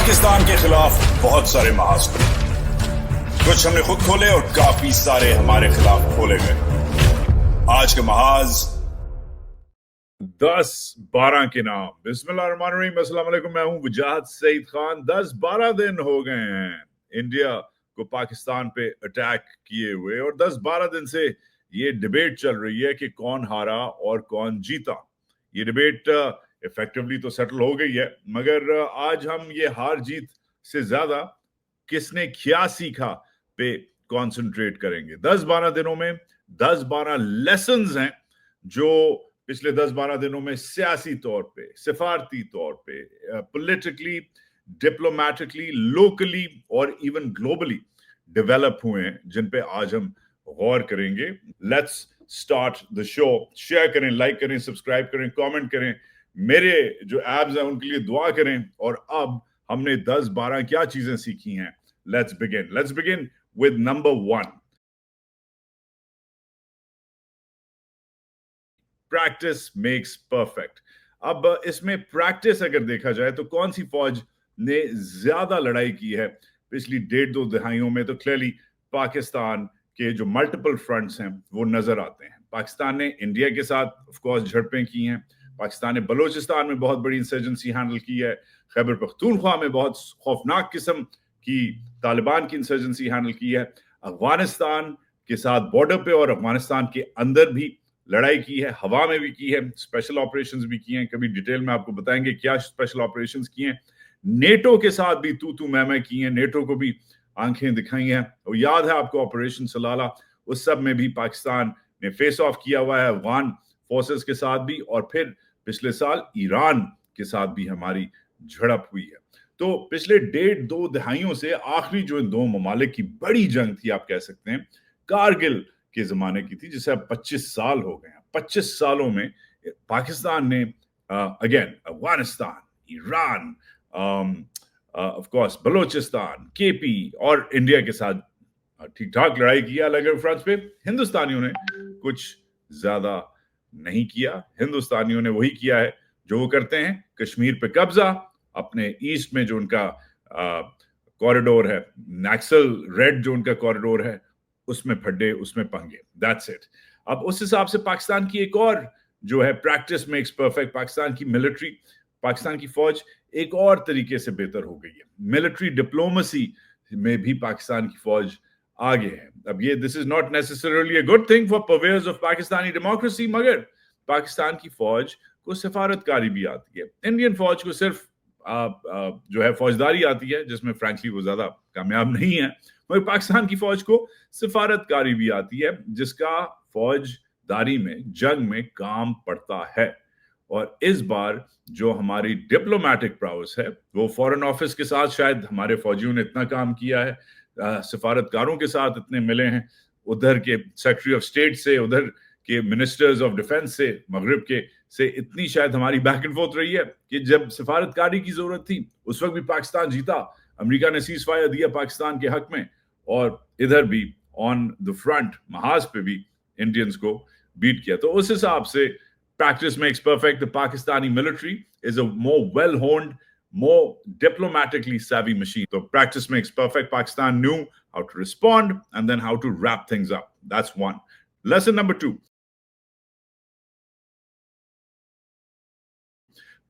पाकिस्तान के खिलाफ बहुत सारे महाज खुले, कुछ हमने खुद खोले और काफी सारे हमारे खिलाफ खोले गए। आज के महाज 10-12 के नाम। बिस्मिल्लाहिर्रहमानिर्रहीम, अस्सलाम वालेकुम। मैं हूं वजाहत सईद खान। 10-12 दिन हो गए हैं इंडिया को पाकिस्तान पे अटैक किए हुए, और 10-12 दिन से ये डिबेट चल रही है कि कौन हारा और कौन जीता। ये डिबेट इफेक्टिवली तो सेटल हो गई है, मगर आज हम ये हार जीत से ज्यादा किसने क्या सीखा पे कंसंट्रेट करेंगे। 10-12 दिनों में 10-12 लेसन्स हैं जो पिछले 10-12 दिनों में सियासी तौर पे, सिफारती तौर पे, पॉलिटिकली, डिप्लोमेटिकली, लोकली और इवन ग्लोबली डेवलप हुए हैं, जिन पे आज हम गौर करेंगे। Let's start the show. Share करें, लाइक करें, सब्सक्राइब करें, कमेंट करें, मेरे जो एब्स हैं उनके लिए दुआ करें। और अब हमने 10-12 क्या चीजें सीखी हैं। Let's begin with number 1। Practice makes perfect. अब इसमें प्रैक्टिस अगर देखा जाए तो कौन सी फौज ने ज्यादा लड़ाई की है पिछली 1.5-2 दहाइयों में, तो क्लियरली पाकिस्तान के जो मल्टीपल फ्रंट्स हैं वो नजर आते हैं। पाकिस्तान ने इंडिया के साथ ऑफ कोर्स झड़पें की हैं, पाकिस्तान ने बलूचिस्तान में बहुत बड़ी इंसर्जेंसी हैंडल की है, खैबर पख्तूनख्वा में बहुत खौफनाक किस्म की तालिबान की इंसर्जेंसी हैंडल की है, अफगानिस्तान के साथ बॉर्डर पे और अफगानिस्तान के अंदर भी लड़ाई की है, हवा में भी की है, स्पेशल ऑपरेशंस भी किए हैं। कभी डिटेल में आपको बताएंगे क्या स्पेशल ऑपरेशंस किए हैं। नेटो के साथ भी तू मैं की है, नेटो को भी आंखें दिखाई हैं। और याद है आपको ऑपरेशन सलाला, उस सब में भी पाकिस्तान ने फेस ऑफ किया हुआ है अफगान फोर्सेस के साथ भी, और फिर पिछले साल ईरान के साथ भी हमारी झड़प हुई है। तो पिछले 1.5-2 दहाइयों से आखिरी जो इन दो ममालिक की बड़ी जंग थी, आप कह सकते हैं कारगिल के जमाने की थी, जिसे अब 25 साल हो गए हैं। 25 सालों में पाकिस्तान ने again Afghanistan, Iran, of course Balochistan, KP और इंडिया के साथ ठीक ठाक लड़ाई की, अलग अलग फ्रंट्स पे। हिंदुस्तानियों ने कुछ ज्यादा नहीं किया। हिंदुस्तानियों ने वही किया है जो वो करते हैं, कश्मीर पे कब्जा, अपने ईस्ट में जो उनका कॉरिडोर है, नक्सल रेड जो उनका कॉरिडोर है, उसमें फड्डे, उसमें पंगे, दैट्स इट। अब उस हिसाब से पाकिस्तान की एक और जो है प्रैक्टिस मेक्स परफेक्ट। पाकिस्तान की मिलिट्री, पाकिस्तान की फौज एक और तरीके से बेहतर हो गई है। मिलिट्री डिप्लोमेसी में भी पाकिस्तान की फौज आगे है। अब ये this is not necessarily a good thing for purveyors of Pakistani democracy, मगर पाकिस्तान की फौज को सिफारतकारी भी आती है। इंडियन फौज को सिर्फ जो है फौजदारी आती है, जिसमें फ्रैंकली वो ज्यादा कामयाब नहीं है, मगर पाकिस्तान की फौज को सिफारतकारी भी आती है, जिसका फौजदारी में, जंग में काम पड़ता है। और इस बार जो हमारी डिप्लोमेटिक प्राउस है, वो फॉरेन ऑफिस के साथ शायद हमारे फौजियों ने इतना काम किया है, सिफारतकारों के साथ इतने मिले हैं, उधर के सेक्रेटरी ऑफ स्टेट से, उधर के मिनिस्टर्स ऑफ डिफेंस से, मगरिब के से इतनी शायद हमारी बैक एंड फोर्थ रही है कि जब सिफारतकारी की जरूरत थी उस वक्त भी पाकिस्तान जीता। अमेरिका ने सीज फायर दिया पाकिस्तान के हक में, और इधर भी ऑन द फ्रंट महाज पे भी इंडियंस को बीट किया। तो उस हिसाब से practice makes perfect. The Pakistani military is a more well-honed, more diplomatically savvy machine. So practice makes perfect. Pakistan knew how to respond and then how to wrap things up. That's one. Lesson number 2.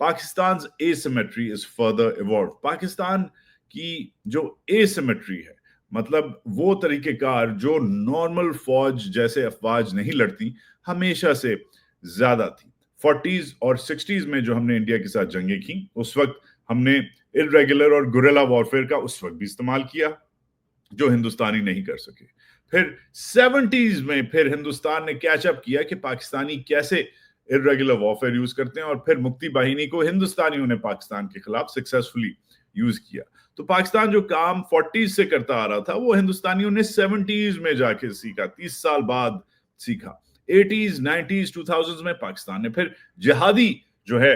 Pakistan's asymmetry is further evolved. Pakistan की जो asymmetry है, मतलब वो तरीकेकार जो normal फौज जैसे अफवाज नहीं लड़ती, हमेशा से ज्यादा थी। 40s और 60s में जो हमने इंडिया के साथ जंगें की, उस वक्त हमने इरेगुलर और गुरिल्ला वॉरफेयर का उस वक्त भी इस्तेमाल किया, जो हिंदुस्तानी नहीं कर सके। फिर 70s में फिर हिंदुस्तान ने कैचअप किया कि पाकिस्तानी कैसे इरेगुलर वॉरफेयर यूज करते हैं, और फिर मुक्ति बाहिनी को हिंदुस्तानियों ने पाकिस्तान के खिलाफ सक्सेसफुली यूज किया। तो पाकिस्तान जो काम 40s से करता आ रहा था, वो हिंदुस्तानियों ने 70s में जाके सीखा, 30 साल बाद सीखा। 80s, 90s, 2000s में पाकिस्तान ने फिर जिहादी जो है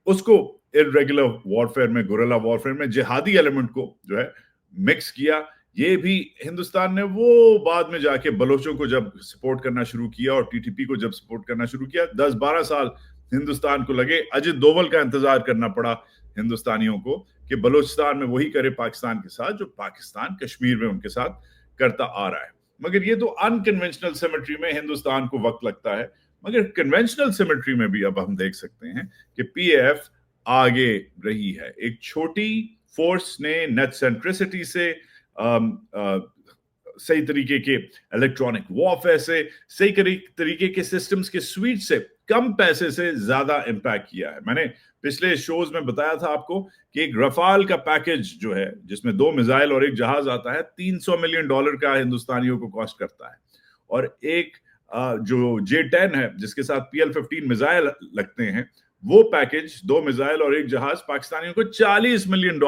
उसको इरेगुलर वॉरफेयर में, गुरिल्ला वॉरफेयर में जिहादी एलिमेंट को जो है मिक्स किया। ये भी हिंदुस्तान ने वो बाद में जाके बलोचों को जब सपोर्ट करना शुरू किया और टीटीपी को जब सपोर्ट करना शुरू किया, 10-12 साल हिंदुस्तान को लगे। अजित डोभाल का इंतजार करना पड़ा हिंदुस्तानियों को कि बलूचिस्तान में वही करे पाकिस्तान के साथ जो पाकिस्तान कश्मीर में उनके साथ करता आ रहा है। मगर ये तो अनकन्वेंशनल सिमेट्री में हिंदुस्तान को वक्त लगता है, मगर कन्वेंशनल सिमेट्री में भी अब हम देख सकते हैं कि पीएफ आगे रही है। एक छोटी फोर्स ने नेट सेंट्रिसिटी से सही तरीके के इलेक्ट्रॉनिक वॉरफेयर से, सही तरीके के सिस्टम्स के स्वीट से कम पैसे से ज्यादा इंपैक्ट किया है। मैंने पिछले शोज में बताया था आपको कि एक रफाल का पैकेज जो है जिसमें 2 मिसाइल और एक जहाज आता है, $300 मिलियन का हिंदुस्तानियों को कॉस्ट करता है। और एक जो J-10 है जिसके साथ PL-15 मिसाइल लगते हैं, वो पैकेज 2 मिसाइल और एक जहाज पाकिस्तानियों को $40 मिलियन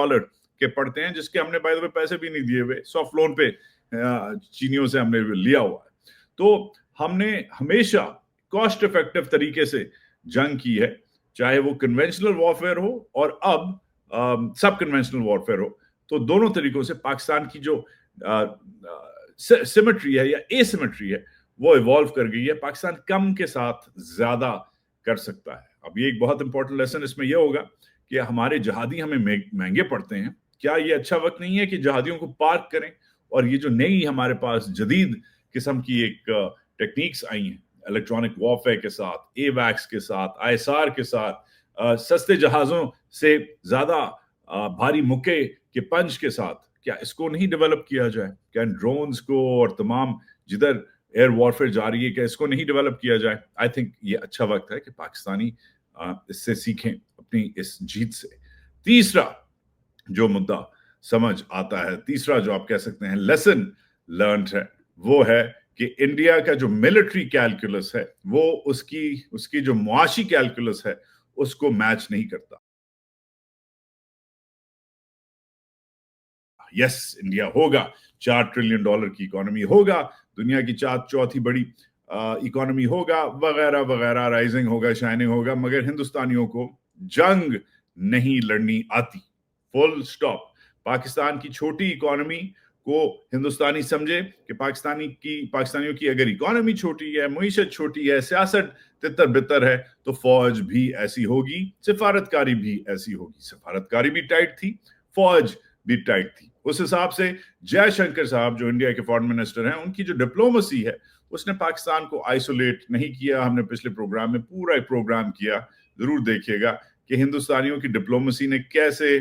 के पड़ते हैं, जिसके हमने बाय द वे पैसे भी नहीं दिए हुए, सॉफ्ट लोन पे चीनियों से हमने लिया हुआ है। तो हमने हमेशा कॉस्ट इफेक्टिव तरीके से जंग की है, चाहे वो कन्वेंशनल वॉरफेयर हो और अब सब कन्वेंशनल वॉरफेयर हो। तो दोनों तरीकों से पाकिस्तान की जो सिमेट्री है या एसिमेट्री है वो इवॉल्व कर गई है। पाकिस्तान कम के साथ ज्यादा कर सकता है। अब ये एक बहुत इंपॉर्टेंट लेसन इसमें यह होगा कि हमारे जहादी हमें महंगे पड़ते हैं। क्या ये अच्छा वक्त नहीं है कि जहादियों को पार्क करें और ये जो नई हमारे पास जदीद किस्म की एक टेक्निक्स आई हैं इलेक्ट्रॉनिक वॉरफेयर के साथ, एवैक्स के साथ, आईएसआर के साथ, सस्ते जहाजों से ज्यादा भारी मुक्के के पंच के साथ, क्या इसको नहीं डेवलप किया जाए? क्या ड्रोन्स को और तमाम जिधर एयर वॉरफेयर जारी है क्या इसको नहीं डेवलप किया जाए? आई थिंक ये अच्छा वक्त है कि पाकिस्तानी इससे सीखें अपनी इस जीत से। तीसरा जो मुद्दा समझ आता है, तीसरा जो आप कह सकते हैं लेसन लर्न्ड है, वो है कि इंडिया का जो मिलिट्री कैलकुलस है वो उसकी जो मुआशी कैलकुलस है उसको मैच नहीं करता। यस, इंडिया होगा $4 ट्रिलियन की इकोनॉमी होगा, दुनिया की चौथी बड़ी इकोनॉमी होगा, वगैरह वगैरह, राइजिंग होगा, शाइनिंग होगा, मगर हिंदुस्तानियों को जंग नहीं लड़नी आती। Full stop. पाकिस्तान की छोटी इकोनॉमी को हिंदुस्तानी समझे कि पाकिस्तानियों की अगर इकोनॉमी छोटी है, मुईशत छोटी है, सियासत तितर बितर है, तो फौज भी ऐसी होगी, सिफारतकारी भी ऐसी होगी। सिफारतकारी भी टाइट थी, फौज भी टाइट थी। उस हिसाब से जयशंकर साहब जो इंडिया के फॉरेन मिनिस्टर हैं, उनकी जो डिप्लोमेसी है उसने पाकिस्तान को आइसोलेट नहीं किया। हमने पिछले प्रोग्राम में पूरा एक प्रोग्राम किया, जरूर देखिएगा कि हिंदुस्तानियों की डिप्लोमेसी ने कैसे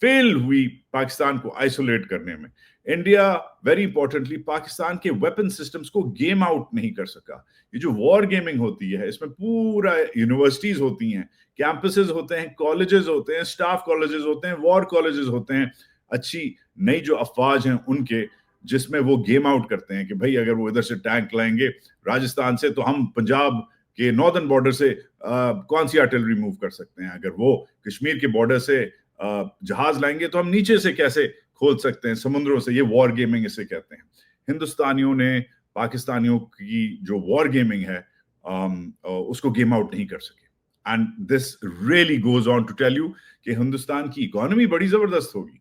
फेल हुई पाकिस्तान को आइसोलेट करने में। इंडिया वेरी इंपॉर्टेंटली पाकिस्तान के वेपन सिस्टम्स को गेम आउट नहीं कर सका। ये जो वॉर गेमिंग होती है इसमें पूरा यूनिवर्सिटीज होती हैं, कैंपसेस होते हैं, कॉलेजेस होते हैं, स्टाफ कॉलेजेस होते हैं, वॉर कॉलेजेस होते हैं, अच्छी नई जो अफवाज हैं उनके, जिसमें वो गेम आउट करते हैं कि भाई अगर वो इधर से टैंक लाएंगे राजस्थान से तो हम पंजाब के नॉर्दर्न बॉर्डर से कौन सी आर्टिलरी मूव कर सकते हैं, अगर वो कश्मीर के बॉर्डर से जहाज लाएंगे तो हम नीचे से कैसे खोल सकते हैं, समुद्रों से। ये वॉर गेमिंग इसे कहते हैं। हिंदुस्तानियों ने पाकिस्तानियों की जो वॉर गेमिंग है उसको गेम आउट नहीं कर सके। And this really goes on to tell you कि हिंदुस्तान की इकोनॉमी बड़ी जबरदस्त होगी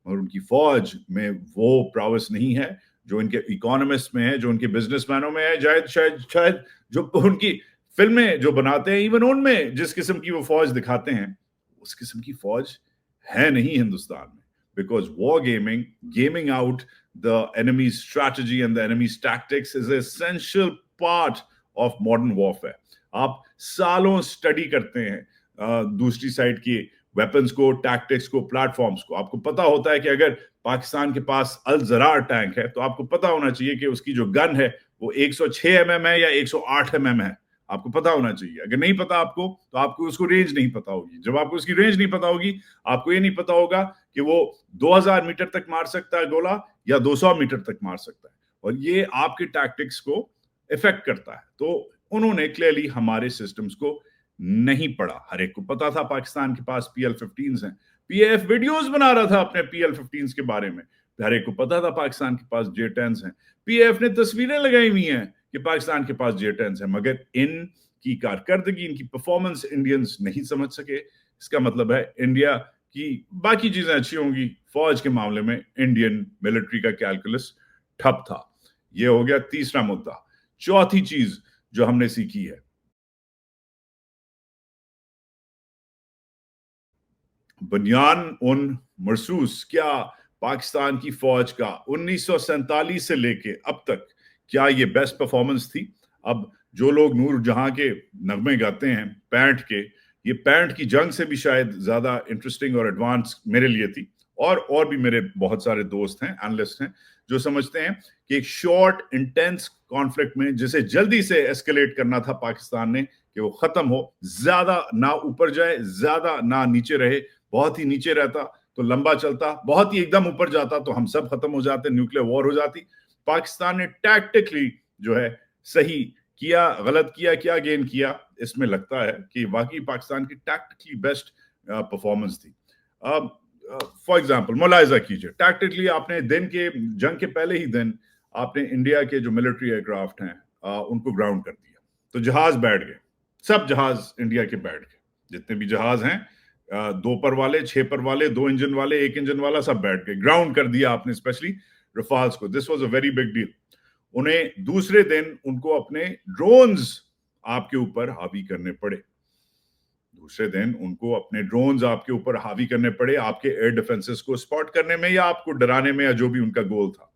और उनकी फौज में वो प्रावस नहीं है जो इनके इकोनॉमिस्ट में है, जो उनके बिजनेसमैनों में है, शायद जो उनकी फिल्में जो बनाते हैं इवन उनमें जिस किस्म की वो फौज दिखाते हैं उस किस्म की फौज है नहीं हिंदुस्तान में। Because war gaming out the enemies strategy and the enemies tactics is essential part of modern warfare. आप सालों स्टडी करते हैं दूसरी साइड की वेपन्स को, टैक्टिक्स को, प्लेटफॉर्म्स को। आपको पता होता है कि अगर पाकिस्तान के पास अल जरार टैंक है तो आपको पता होना चाहिए कि उसकी जो गन है वो 106 mm है या 108 mm है। आपको पता होना चाहिए। अगर नहीं पता आपको तो आपको उसको रेंज नहीं पता होगी। जब आपको उसकी रेंज नहीं पता होगी, आपको ये नहीं पता होगा कि वो 2000 मीटर तक मार सकता है गोला या 200 मीटर तक मार सकता है, और ये आपके टैक्टिक्स को इफेक्ट करता है। तो उन्होंने क्लियरली हमारे सिस्टम्स को नहीं पड़ा। हर एक को पता था पाकिस्तान के पास PL-15s हैं, पीएफ वीडियोस बना रहा था अपने PL-15s के बारे में। हर एक को पता था पाकिस्तान के पास J-10s हैं, पीएफ ने तस्वीरें लगाई हुई हैं कि पाकिस्तान के पास J-10s हैं, मगर इनकी कारकर्दगी, इनकी परफॉर्मेंस इंडियंस नहीं समझ सके। इसका मतलब है इंडिया की बाकी चीजें अच्छी होंगी, फौज के मामले में इंडियन मिलिट्री का कैलकुलस ठप था। यह हो गया तीसरा मुद्दा। चौथी चीज जो हमने सीखी है बुनियान उन मरसूस क्या पाकिस्तान की फौज का 1947 से लेके अब तक क्या ये बेस्ट परफॉर्मेंस थी? अब जो लोग नूर जहां के नगमे गाते हैं पैंट के, ये पैंट की जंग से भी शायद ज्यादा इंटरेस्टिंग और एडवांस मेरे लिए थी। और भी मेरे बहुत सारे दोस्त हैं, एनालिस्ट हैं, जो समझते हैं कि एक शॉर्ट इंटेंस कॉन्फ्लिक्ट में जिसे जल्दी से एस्केलेट करना था पाकिस्तान ने, कि वो खत्म हो, ज्यादा ना ऊपर जाए, ज्यादा ना नीचे रहे। बहुत ही नीचे रहता तो लंबा चलता, बहुत ही एकदम ऊपर जाता तो हम सब खत्म हो जाते, न्यूक्लियर वॉर हो जाती। पाकिस्तान ने टैक्टिकली जो है सही किया, गलत किया, क्या गेन किया, इसमें लगता है कि वाकई पाकिस्तान की टैक्टिकली बेस्ट परफॉर्मेंस थी। अब फॉर एग्जांपल मुलायजा कीजिए, टैक्टिकली आपने दिन के जंग के पहले ही दिन आपने इंडिया के जो मिलिट्री एयरक्राफ्ट हैं उनको ग्राउंड कर दिया, तो जहाज बैठ गए, सब जहाज इंडिया के बैठ गए, जितने भी जहाज हैं, 2 पर वाले, 6 पर वाले, 2 इंजन वाले, 1 इंजन वाला, सब बैठ गए, ग्राउंड कर दिया आपने, स्पेशली रफाल्स को। This was a very big deal. उन्हें दूसरे दिन उनको अपने ड्रोन्स आपके ऊपर हावी करने पड़े, दूसरे दिन उनको अपने ड्रोन्स आपके ऊपर हावी करने पड़े, आपके एयर डिफेंसेस को स्पॉट करने में या आपको डराने में, या जो भी उनका गोल था।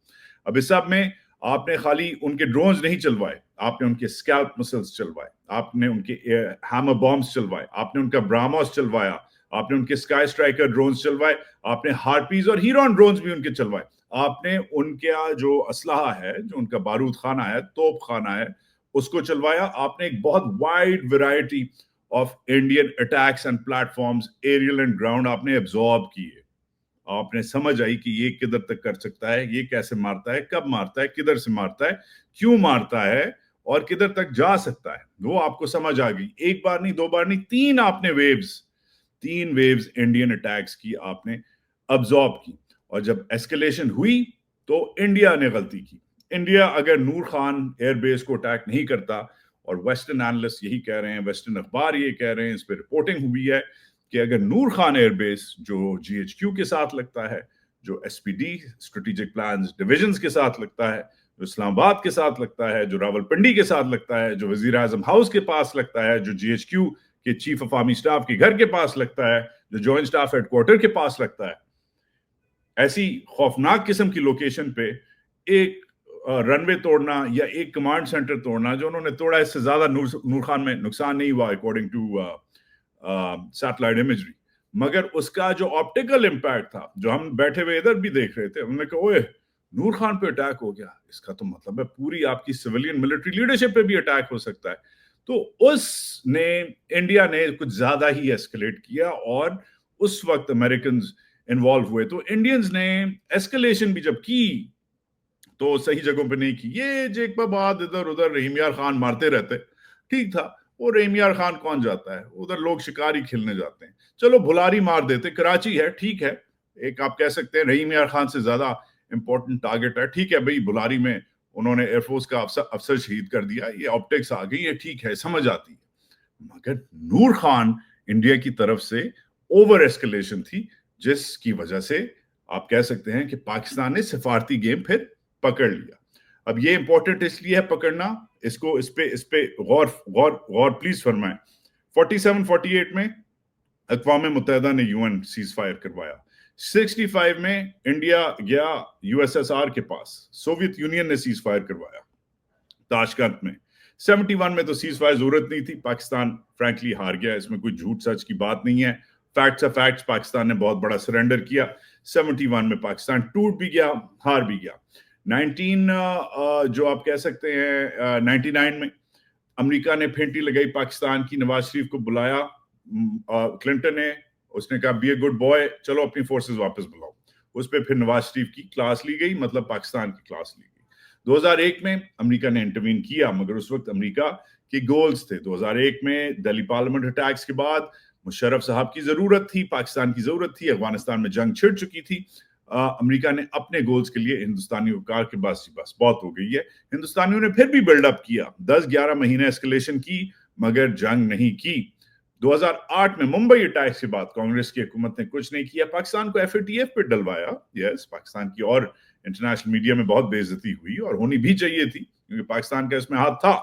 अब इस सब में आपने खाली उनके ड्रोन्स नहीं चलवाए, आपने उनके स्कैल्प मिसाइल्स चलवाए, आपने उनके हैमर बॉम्ब्स चलवाए, आपने उनका ब्राह्मोस चलवाया, आपने उनके स्काई स्ट्राइकर ड्रोन्स चलवाए, आपने हार्पीज और हीरोन ड्रोन्स भी उनके चलवाए, आपने उनका जो असलहा है, जो उनका बारूद खाना है, तोप खाना है, उसको चलवाया। आपने एक बहुत wide variety of Indian attacks and platforms, aerial and ground, आपने एब्जॉर्ब किए। आपने समझ आई कि ये किधर तक कर सकता है, ये कैसे मारता है, कब मारता है, किधर से मारता है, क्यों मारता है, और किधर तक जा सकता है, वो आपको समझ आ गई। एक बार नहीं, 2 बार नहीं, 3 आपने वेव्स, 3 वेव्स इंडियन अटैक्स की आपने अब्जॉर्ब की। और जब एस्केलेशन हुई तो इंडिया ने गलती की। इंडिया अगर नूर खान एयरबेस को अटैक नहीं करता, और वेस्टर्न एनालिस्ट यही कह रहे हैं, वेस्टर्न अखबार ये कह रहे हैं, इस पर रिपोर्टिंग हुई है कि अगर नूर खान एयरबेस जो GHQ के साथ लगता है, जो SPD स्ट्रेटेजिक प्लान डिविजन के साथ लगता है, जो इस्लामाबाद के साथ लगता है, जो रावलपिंडी के साथ लगता है, जो वजीर आजम हाउस के पास लगता है, जो GHQ के चीफ ऑफ आर्मी स्टाफ के घर के पास लगता है, जो जॉइंट स्टाफ हेडक्वार्टर के पास लगता है, ऐसी खौफनाक किस्म की लोकेशन पे एक रनवे तोड़ना या एक कमांड सेंटर तोड़ना, जो उन्होंने तोड़ा, इससे ज्यादा नूर खान में नुकसान नहीं हुआ अकॉर्डिंग टू सैटेलाइट इमेजरी। मगर उसका जो ऑप्टिकल इम्पैक्ट था, जो हम बैठे हुए इधर भी देख रहे थे, हमने कहा ओए नूर खान पे अटैक हो गया, इसका तो मतलब है पूरी आपकी सिविलियन मिलिट्री लीडरशिप पे भी अटैक हो सकता है। तो उसने, इंडिया ने कुछ ज्यादा ही एस्केलेट किया, और उस वक्त अमेरिकन इन्वॉल्व हुए। तो इंडियंस ने एस्केलेशन भी जब की तो सही जगहों पे नहीं की। ये जेकबाबाद इधर उधर रहीम यार खान मारते रहते, ठीक था। वो रहीम यार खान कौन जाता है उधर, लोग शिकारी खेलने जाते हैं, चलो भुलारी मार देते, कराची है, ठीक है, एक आप कह सकते हैं रहीम यार खान से ज्यादा इंपॉर्टेंट टारगेट है, ठीक है भाई, भुलारी में उन्होंने एयरफोर्स का अफसर शहीद कर दिया, ये ऑप्टिक्स आ गई है, ठीक है, समझ आती है। मगर नूर खान इंडिया की तरफ से ओवर एस्केलेशन थी, जिसकी वजह से आप कह सकते हैं कि पाकिस्तान ने सिफारती गेम फिर पकड़ लिया। अब ये इंपॉर्टेंट इसलिए है पकड़ना, इसको इस पे गौर गौर गौर प्लीज फरमाएं। 47-48 में अक़वाम मुत्तहिदा ने UN सीज फायर करवाया। 65 में इंडिया गया USSR के पास, सोवियत यूनियन ने सीज फायर करवाया ताशकंद में। 71 में तो सीज फायर जरूरत नहीं थी, पाकिस्तान फ्रैंकली हार गया, इसमें कोई झूठ सच की बात नहीं है, फैक्ट्स है फैक्ट्स, पाकिस्तान ने बहुत बड़ा सरेंडर किया। 71 में पाकिस्तान टूट भी गया, हार भी गया। 19 जो आप कह सकते हैं 99 में अमेरिका ने फेंटी लगाई पाकिस्तान की, नवाज शरीफ को बुलाया क्लिंटन ने, उसने कहा बी ए गुड बॉय, चलो अपनी फोर्सेस वापस बुलाओ। उस पर फिर नवाज शरीफ की क्लास ली गई, मतलब पाकिस्तान की क्लास ली गई। 2001 में अमेरिका ने इंटरवीन किया, मगर उस वक्त अमेरिका के गोल्स थे। 2001 में दिल्ली पार्लियामेंट अटैक्स के बाद मुशर्रफ साहब की जरूरत थी, पाकिस्तान की जरूरत थी, अफगानिस्तान में जंग छिड़ चुकी थी। अमेरिका ने अपने गोल्स के लिए हिंदुस्तानियों को कहा कि बस बहुत हो गई है। हिंदुस्तानियों ने फिर भी बिल्डअप किया, 10-11 महीने एस्केलेशन की, मगर जंग नहीं की। 2008 में मुंबई अटैक्स के बाद कांग्रेस की हुकूमत ने कुछ नहीं किया, पाकिस्तान को FATF पे डलवाया। यस, पाकिस्तान की और इंटरनेशनल मीडिया में बहुत बेइज्जती हुई, और होनी भी चाहिए थी, क्योंकि पाकिस्तान का इसमें हाथ था,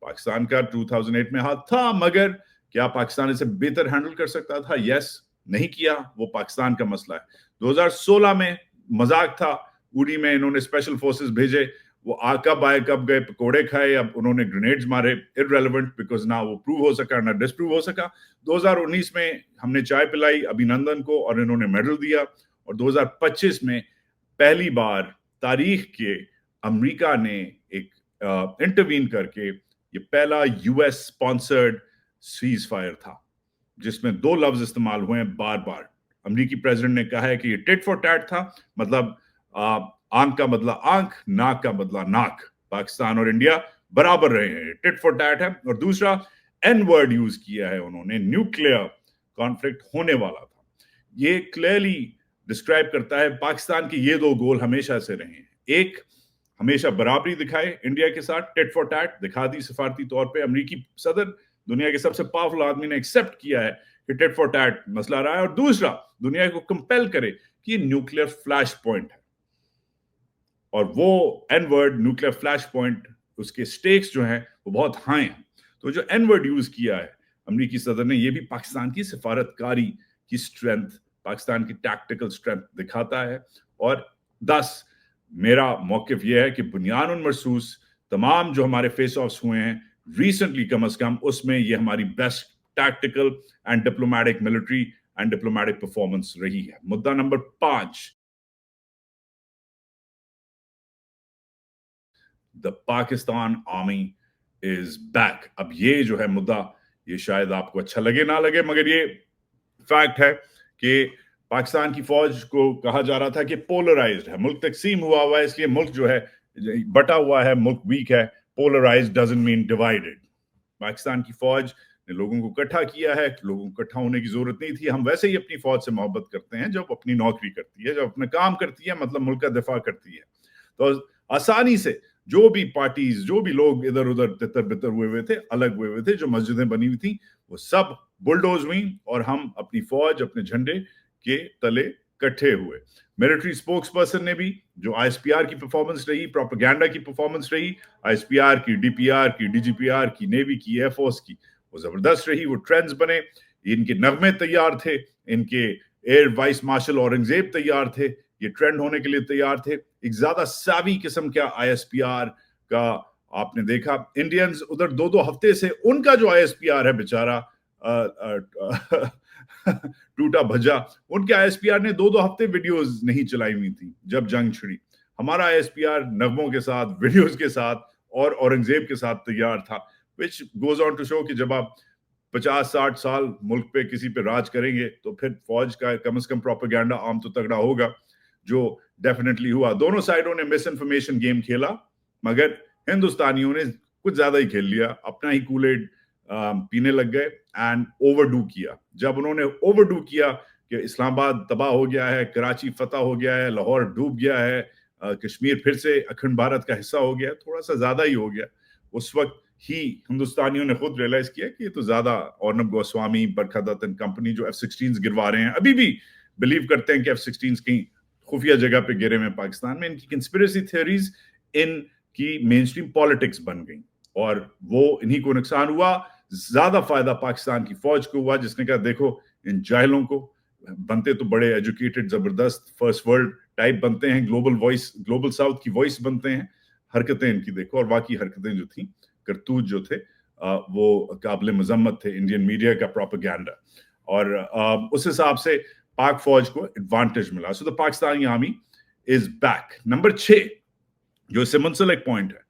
पाकिस्तान का 2008 में हाथ था। मगर क्या पाकिस्तान इसे बेहतर हैंडल कर सकता था? यस, नहीं किया, वो पाकिस्तान का मसला है। 2016 में मजाक था, उड़ी में इन्होंने स्पेशल फोर्सेस भेजे, वो कब आए कब गए, पकोड़े खाए, अब उन्होंने ग्रेनेड्स मारे, इररेलेवेंट, बिकॉज ना वो प्रूव हो सका ना डिस्प्रूव हो सका। 2019 में हमने चाय पिलाई अभिनंदन को और इन्होंने मेडल दिया, और 2025 में पहली बार तारीख के अमेरिका ने एक इंटरवीन करके, ये पहला यूएस स्पॉन्सर्ड सीज फायर था जिसमें 2 लफ्ज इस्तेमाल हुए हैं बार बार। अमेरिकी प्रेसिडेंट ने कहा है कि ये टिट फॉर टैट था, मतलब आंख का बदला आंख, नाक का बदला नाक। पाकिस्तान और इंडिया बराबर रहे हैं, टिट फॉर टैट है। और दूसरा एन वर्ड यूज किया है उन्होंने, न्यूक्लियर कॉन्फ्लिक्ट होने वाला था। ये क्लियरली डिस्क्राइब करता है पाकिस्तान के ये 2 गोल हमेशा से रहे हैं। एक, हमेशा बराबरी दिखाए इंडिया के साथ, टिट फॉर टैट दिखा दी सफारती तौर पे। अमेरिकी सदर, दुनिया के सबसे पावरफुल आदमी, ने एक्सेप्ट किया है कि टिट फॉर टैट मसला रहा है। और दूसरा, दुनिया को कंपेल करे कि ये न्यूक्लियर फ्लैश पॉइंट है, और वो an word nuclear flash point, उसके स्टेक्स जो हैं वो बहुत हाई हैं। तो जो एन वर्ड यूज किया है अमेरिकी सदर ने, ये भी पाकिस्तान की सिफारतकारी की स्ट्रेंथ, पाकिस्तान की टैक्टिकल स्ट्रेंथ दिखाता है। और 10, मेरा मौकिफ यह है कि बुनियान मरसूस तमाम जो हमारे फेस ऑफ्स हुए हैं रिसेंटली, कम अज कम उसमें ये हमारी best tactical and diplomatic, military and diplomatic performance रही है। मुद्दा number 5, the Pakistan army is back. अब ये जो है मुद्दा, ये शायद आपको अच्छा लगे ना लगे, मगर ये फैक्ट है कि पाकिस्तान की फौज को कहा जा रहा था कि पोलराइज्ड है, मुल्क तकसीम हुआ है, इसलिए मुल्क जो है बटा हुआ है, मुल्क वीक है। Polarised doesn't mean divided. Pakistan की फौज ने लोगों को इकट्ठा किया है, लोगों को इकट्ठा होने की जरूरत नहीं थी। हम वैसे ही अपनी फौज से मोहब्बत करते हैं जब अपनी नौकरी करती है, जब अपना काम करती है, मतलब मुल्क का दिफा करती है। तो आसानी से जो भी पार्टीज, जो भी लोग इधर उधर तितर बितर हुए थे, अलग हुए थे, जो मस्जिदें बनी हुई थी, वो सब बुलडोज हुई, और हम अपनी फौज अपने झंडे के तले इकट्ठे हुए। मिलिट्री स्पोक्स पर्सन ने भी, जो आईएसपीआर की परफॉर्मेंस रही, प्रोपेगेंडा की परफॉर्मेंस रही, आईएसपीआर की, डीपीआर की, डीजीपीआर की, नेवी की, एयरफोर्स की, वो जबरदस्त रही। वो ट्रेंड्स बने, इनके नगमे तैयार थे, इनके एयर वाइस मार्शल औरंगजेब तैयार थे, ये ट्रेंड होने के लिए तैयार थे। एक ज्यादा सावी किस्म का आईएसपीआर का आपने देखा। इंडियंस उधर 2-2 हफ्ते से, उनका जो आईएसपीआर है बेचारा टूटा भजा, उनके आईएसपीआर ने 2-2 हफ्ते वीडियोस नहीं चलाई हुई थी जब जंग छिड़ी। हमारा आईएसपीआर नगमों के साथ, वीडियोस के साथ और औरंगजेब के साथ तैयार था, which goes on to show कि जब आप 50-60 साल मुल्क पे किसी पे राज करेंगे तो फिर फौज का कम से कम प्रोपेगेंडा आम तो तगड़ा होगा, जो डेफिनेटली हुआ। दोनों साइडों ने मिस इन्फॉर्मेशन गेम खेला, मगर हिंदुस्तानियों ने कुछ ज्यादा ही खेल लिया, अपना ही कूलेड पीने लग गए एंड ओवरडू किया। जब उन्होंने ओवरडू किया कि इस्लामाबाद तबाह हो गया है, कराची फतह हो गया है, लाहौर डूब गया है, कश्मीर फिर से अखंड भारत का हिस्सा हो गया, थोड़ा सा ज्यादा ही हो गया, उस वक्त ही हिंदुस्तानियों ने खुद रियलाइज किया कि ये तो ज्यादा, अर्नब गोस्वामी, बरखा दत्त एंड कंपनी जो F-16 गिरवा रहे हैं, अभी भी बिलीव करते हैं कि F-16 कहीं खुफिया जगह पे गिरे हुए पाकिस्तान में। इनकी कंस्पिरेसी थ्योरीज इनकी मेन स्ट्रीम पॉलिटिक्स बन गई, और वो इन्हीं को नुकसान हुआ। ज्यादा फायदा पाकिस्तान की फौज को हुआ, जिसने कहा देखो इन जाहिलों को, बनते तो बड़े एजुकेटेड, जबरदस्त फर्स्ट वर्ल्ड टाइप बनते हैं, ग्लोबल वॉइस, ग्लोबल साउथ की वॉइस बनते हैं, हरकतें इनकी देखो। और बाकी हरकतें जो थी, करतूत जो थे, वो काबिल मजम्मत थे, इंडियन मीडिया का प्रोपेगेंडा। और उस हिसाब से पाक फौज को एडवांटेज मिला। So the Pakistani army is back. Number 6, जो इससे मुंसलिक पॉइंट है,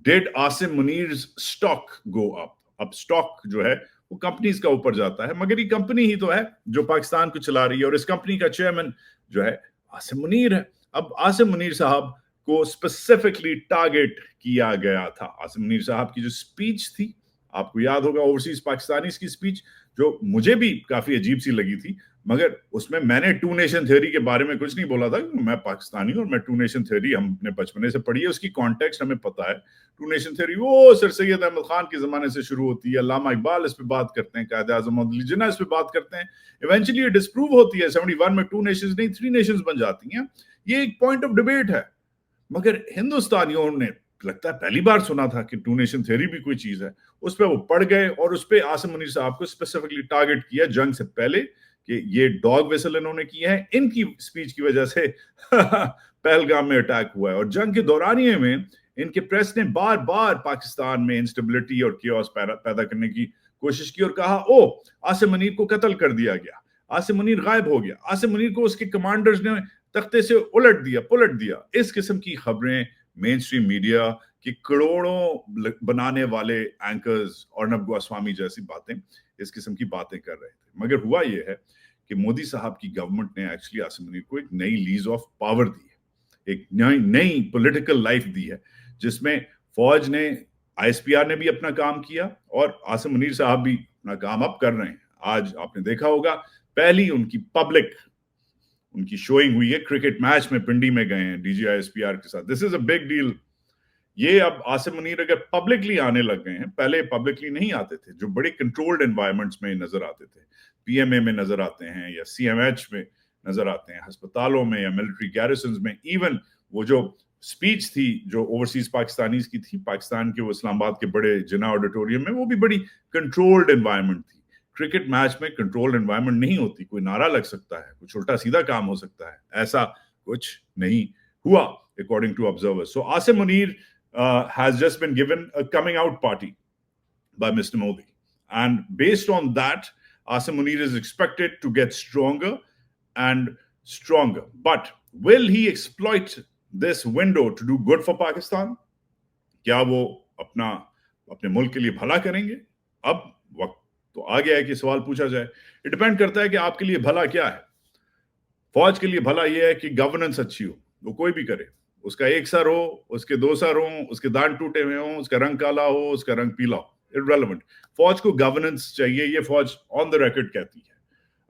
did Asim Munir's stock go up? अब स्टॉक जो है वो कंपनीज का ऊपर जाता है, मगर ये कंपनी ही तो है जो पाकिस्तान को चला रही है, और इस कंपनी का चेयरमैन जो है आसिम मुनीर है। अब आसिम मुनीर साहब को स्पेसिफिकली टारगेट किया गया था। आसिम मुनीर साहब की जो स्पीच थी, आपको याद होगा, ओवरसीज पाकिस्तानी की स्पीच, जो मुझे भी काफी अजीब सी लगी थी, मगर उसमें मैंने टू नेशन थ्योरी के बारे में कुछ नहीं बोला था। मैं पाकिस्तानी हूं और मैं टू नेशन थ्योरी हमने बचपने से पढ़ी है, उसकी कॉन्टेक्स्ट हमें पता है। टू नेशन थ्योरी वो सर सैयद अहमद खान के जमाने से शुरू होती है, अल्लामा इकबाल इस पे बात करते हैं, कायद आजम मोहम्मद अली जिन्ना इस पे बात करते हैं, इवेंचुअली ये डिस्प्रूव होती है। 71 में टू नेशंस नहीं, 3 नेशंस बन जाती हैं। ये एक पॉइंट ऑफ डिबेट है, मगर हिंदुस्तानियों ने लगता है पहली बार सुना था कि टू नेशन थ्योरी भी कोई चीज है। उस पर वो पढ़ गए और उस पर आसिम मुनीर साहब को स्पेसिफिकली टारगेट किया जंग से पहले कि ये डॉग वेसल इन्होंने किए हैं, इनकी स्पीच की वजह से पहलगाम में अटैक हुआ है। और जंग के दौरानिए में इनके प्रेस ने बार बार पाकिस्तान में इंस्टेबिलिटी और कियोस पैदा करने की कोशिश की और कहा ओ आसिम मुनीर को कत्ल कर दिया गया, आसिम मुनीर गायब हो गया, आसिम मुनीर को उसके कमांडर्स ने तख्ते से पलट दिया। इस किस्म की खबरें मेन स्ट्रीम मीडिया की करोड़ों बनाने वाले एंकर्स अर्नब गोस्वामी जैसी बातें, इस किस्म की बातें कर रहे थे। मगर हुआ यह है कि मोदी साहब की गवर्नमेंट ने एक्चुअली आसिम मुनीर को एक नई लीज ऑफ पावर दी है, एक नई पॉलिटिकल लाइफ दी है, जिसमें फौज ने, आईएसपीआर ने भी अपना काम किया और आसिम मुनीर साहब भी अपना काम अब कर रहे हैं। आज आपने देखा होगा पहली उनकी शोइंग हुई है, क्रिकेट मैच में पिंडी में गए हैं डीजीआईएसपीआर के साथ। This is a big deal. ये अब आसिम मुनीर अगर पब्लिकली आने लग गए हैं, पहले पब्लिकली नहीं आते थे, जो बड़े कंट्रोल्ड एनवायरमेंट्स में नजर आते थे, पीएमए में नजर आते हैं या सीएमएच में नजर आते हैं, अस्पतालों में या मिलिट्री गैरिसन्स में। इवन वो जो स्पीच थी जो ओवरसीज पाकिस्तानीज की थी पाकिस्तान के वो इस्लामाबाद के बड़े जिना ऑडिटोरियम में, वो भी बड़ी कंट्रोल्ड एनवायरमेंट थी। क्रिकेट मैच में कंट्रोल्ड एनवायरमेंट नहीं होती, कोई नारा लग सकता है, कुछ उल्टा सीधा काम हो सकता है, ऐसा कुछ नहीं हुआ according to observers. So Asim Munir has just been given a coming out party by Mr. Modi, and based on that Asim Munir is expected to get stronger and stronger. But will he exploit this window to do good for Pakistan? क्या वो अपने मुल्क के लिए भला करेंगे? अब वक्त तो आ गया है कि सवाल पूछा जाए। ये डिपेंड करता है कि आपके लिए भला क्या है। फौज के लिए भला यह है कि गवर्नेंस अच्छी हो, वो कोई भी करे, उसका एक सर हो, उसके दो सर हो, उसके दांत टूटे हुए हो, उसका रंग काला हो, उसका रंग पीला हो, इररेलेवेंट। फौज को गवर्नेंस चाहिए, ये फौज ऑन द रिकॉर्ड कहती है।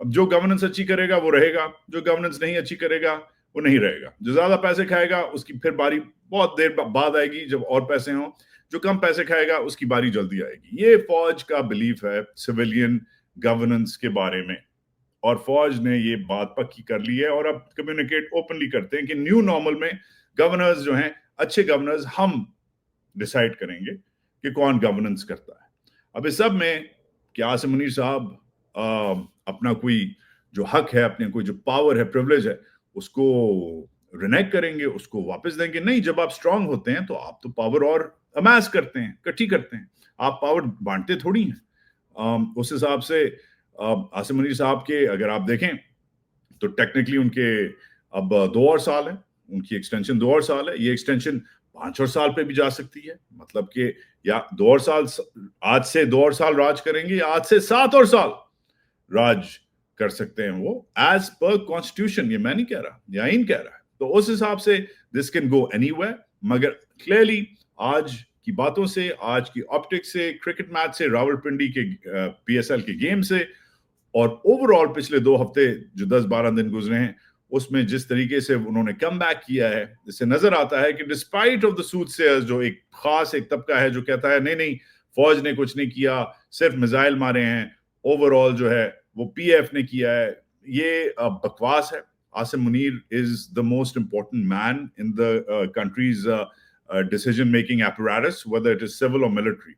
अब जो गवर्नेंस अच्छी करेगा वो रहेगा, जो गवर्नेंस नहीं अच्छी करेगा वो नहीं रहेगा। जो ज्यादा पैसे खाएगा उसकी फिर बारी बहुत देर बाद आएगी जब और पैसे हों, जो कम पैसे खाएगा उसकी बारी जल्दी आएगी। ये फौज का बिलीफ है सिविलियन गवर्नेंस के बारे में, और फौज ने ये बात पक्की कर ली है और अब कम्युनिकेट ओपनली करते हैं कि न्यू नॉर्मल में गवर्नर्स जो हैं, अच्छे गवर्नर्स हम डिसाइड करेंगे कि कौन गवर्नेंस करता है। अब इस सब में क्या आसिम मुनीर साहब अपना कोई जो हक है, अपने कोई जो पावर है, प्रिविलेज है, उसको रिनेक्ट करेंगे, उसको वापस देंगे? नहीं। जब आप स्ट्रांग होते हैं तो आप तो पावर और अमास करते हैं, इकट्ठी करते हैं, आप पावर बांटते थोड़ी हैं। उस हिसाब से आसिम मुनीर साहब के अगर आप देखें तो टेक्निकली उनके अब 2 और साल है, उनकी एक्सटेंशन 2 और साल है। ये एक्सटेंशन 5 और साल पे भी जा सकती है, मतलब कि या 2 और साल, आज से 2 और साल राज करेंगे या आज से 7 और साल राज कर सकते हैं वो, एज पर कॉन्स्टिट्यूशन। ये मैं नहीं कह रहा, ये आईन कह रहा है। तो उस हिसाब से दिस कैन गो एनीवेयर। मगर क्लियरली आज की बातों से, आज की ऑप्टिक्स से, क्रिकेट मैच से, रावलपिंडी के पीएसएल के गेम से, और ओवरऑल पिछले 2 हफ्ते जो 10-12 दिन गुजरे हैं, उसमें जिस तरीके से उन्होंने कम बैक किया है, इससे नजर आता है कि डिस्पाइट ऑफ द सूथसेयर्स, जो एक खास एक तबका है जो कहता है नहीं नहीं फौज ने कुछ नहीं किया, सिर्फ मिसाइल मारे हैं, ओवरऑल जो है वो पीएफ ने किया है, ये बकवास है। Asim Munir is the most important man in the countries decision making apparatus, whether it is civil or military.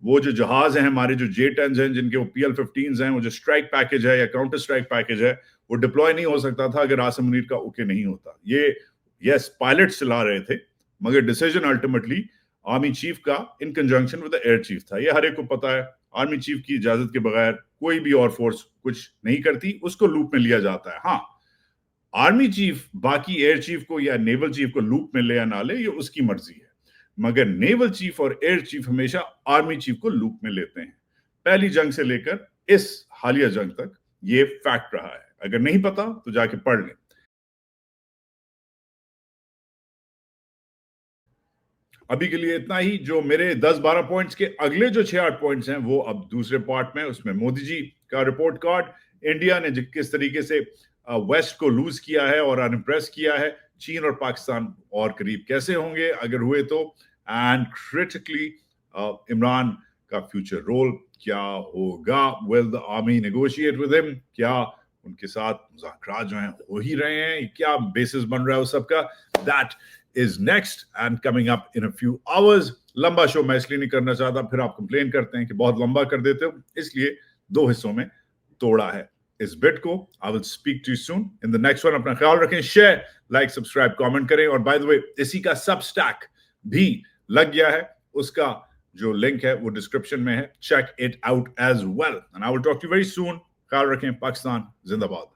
वो जो जहाज हैं हमारे, जो J-10s हैं, जिनके वो PL-15s हैं, वो जो स्ट्राइक पैकेज है या काउंटर स्ट्राइक पैकेज है, वो डिप्लॉय नहीं हो सकता था अगर आसिम मुनीर का ओके नहीं होता। ये यस पायलट चला रहे थे, मगर डिसीजन अल्टीमेटली आर्मी चीफ का इन conjunction with the air chief था। ये हर एक को पता है, आर्मी चीफ की इजाजत के बगैर कोई भी और फोर्स कुछ नहीं करती, उसको लूप में लिया जाता है। हाँ, आर्मी चीफ बाकी एयर चीफ को या नेवल चीफ को लूप में ले या ना ले, ये उसकी मर्जी है, मगर नेवल चीफ और एयर चीफ हमेशा आर्मी चीफ को लूप में लेते हैं। पहली जंग से लेकर इस हालिया जंग तक ये फैक्ट रहा है। अगर नहीं पता तो जाके पढ़ लें। अभी के लिए इतना ही। जो मेरे 10-12 पॉइंट्स के अगले जो 6-8 पॉइंट्स हैं वो अब दूसरे पार्ट में, उसमें मोदी जी का रिपोर्ट कार्ड, इंडिया ने किस तरीके से वेस्ट को लूज किया है और अनइम्प्रेस किया है, चीन और पाकिस्तान और करीब कैसे होंगे अगर हुए तो, एंड क्रिटिकली इमरान का फ्यूचर रोल क्या होगा, will the army negotiate with him, क्या उनके साथ मुज़ाकरात जो हैं हो ही रहे हैं, क्या बेसिस बन रहा है उस सबका, that is next and coming up in a few hours. लंबा शो मैं इसलिए नहीं करना चाहता, फिर आप कंप्लेन करते हैं कि बहुत लंबा कर देते हो, इसलिए 2 हिस्सों में तोड़ा है इस बिट को. I will speak to you soon in the next one. अपना ख्याल रखें, शेयर, लाइक, सब्सक्राइब, कमेंट करें. और बाय द वे इसी का सबस्टैक भी लग गया है, उसका जो लिंक है वो डिस्क्रिप्शन में है. Check it out as well and I will talk to you very soon. ख्याल रखें. पाकिस्तान जिंदाबाद.